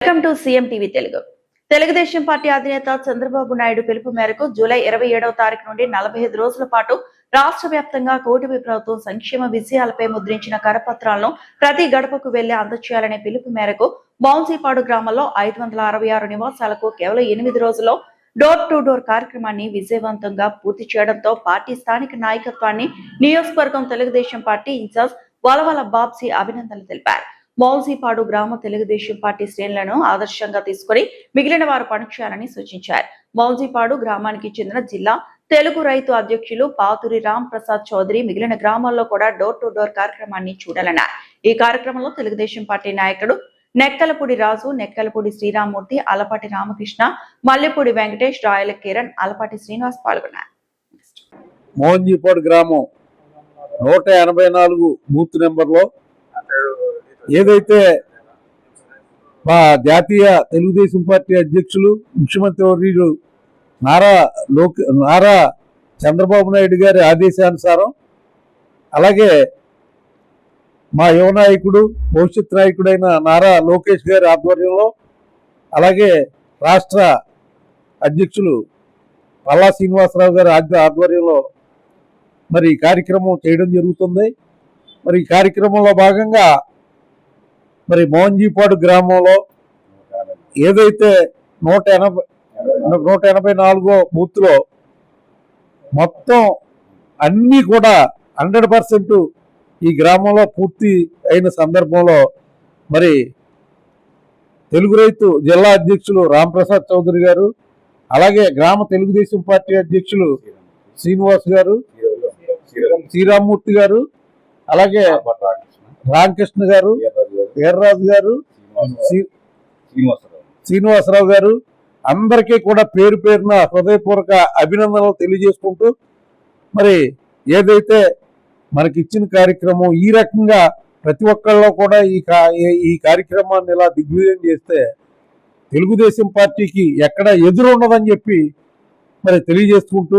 Welcome to CM TV Telugu. Telugu Desam party అధినేత చంద్రబాబు నాయుడు పిలుపు మేరకు జూలై 27వ తారీఖు నుండి 45 రోజుల పాటు రాష్ట్ర వ్యాప్తంగా కూటమి ప్రభుత్వం సంక్షేమ విజయాలపై ముద్రించిన కరపత్రాలను ప్రతి గడపకు వెళ్లి అందజేయాలనే పిలుపు మేరకు మౌన్సీపాడు గ్రామంలో 566 నివాసాలకు కేవలం 8 రోజుల్లో డోర్ టు డోర్ కార్యక్రమాన్ని విజయవంతంగా పూర్తి చేయడంతో పార్టీ స్థానిక నాయకత్వాన్ని నియోజకవర్గం తెలుగుదేశం పార్టీ ఇన్ఛార్జ్ వలవల బాబ్సీ అభినందనలు తెలిపారు. మౌన్సీపాడు గ్రామ తెలుగుదేశం పార్టీ శ్రేణులను ఆదర్శంగా తీసుకుని మిగిలిన వారు పనిచేయాలని సూచించారు. మౌన్సీపాడు గ్రామానికి చెందిన జిల్లా తెలుగు రైతు అధ్యక్షులు పాతూరి రామ్ ప్రసాద్ చౌదరి మిగిలిన గ్రామాల్లో కూడా డోర్ టు డోర్ కార్యక్రమాన్ని చూడాలన్నారు. ఈ కార్యక్రమంలో తెలుగుదేశం పార్టీ నాయకుడు నెక్కలపూడి రాజు, నెక్కలపూడి శ్రీరామ్మూర్తి, అలపాటి రామకృష్ణ, మల్లెపూడి వెంకటేష్, రాయల కిరణ్, అలపాటి శ్రీనివాస్ పాల్గొన్నారు. మౌన్సీపాడు గ్రామం 184 బూత్ నెంబర్లో ఏదైతే మా జాతీయ తెలుగుదేశం పార్టీ అధ్యక్షులు ముఖ్యమంత్రి వర్యులు నారా చంద్రబాబు నాయుడు గారి ఆదేశానుసారం, అలాగే మా యువ నాయకుడు భవిష్యత్ నాయకుడైన నారా లోకేష్ గారి ఆధ్వర్యంలో, అలాగే రాష్ట్ర అధ్యక్షులు పల్లా శ్రీనివాసరావు గారి ఆధ్వర్యంలో మరి ఈ కార్యక్రమం చేయడం జరుగుతుంది. మరి ఈ కార్యక్రమంలో భాగంగా మరి మౌన్సీపాడు గ్రామంలో ఏదైతే 184 బూత్లో మొత్తం అన్నీ కూడా 100% ఈ గ్రామంలో పూర్తి అయిన సందర్భంలో మరి తెలుగు రైతు జిల్లా అధ్యక్షులు రాంప్రసాద్ చౌదరి గారు, అలాగే గ్రామ తెలుగుదేశం పార్టీ అధ్యక్షులు శ్రీనివాస్ గారు, శ్రీరామ్మూర్తి గారు, అలాగే రామకృష్ణ గారు, వీర్రాజు గారు, శ్రీనివాసరావు గారు అందరికీ కూడా పేరు పేరున హృదయపూర్వక అభినందనలు తెలియజేసుకుంటూ, మరి ఏదైతే మనకి ఇచ్చిన కార్యక్రమం ఈ రకంగా ప్రతి ఒక్కళ్ళలో కూడా ఈ కార్యక్రమాన్ని ఇలా దిగ్విజయం చేస్తే తెలుగుదేశం పార్టీకి ఎక్కడ ఎదురు ఉండదని చెప్పి మరి తెలియజేసుకుంటూ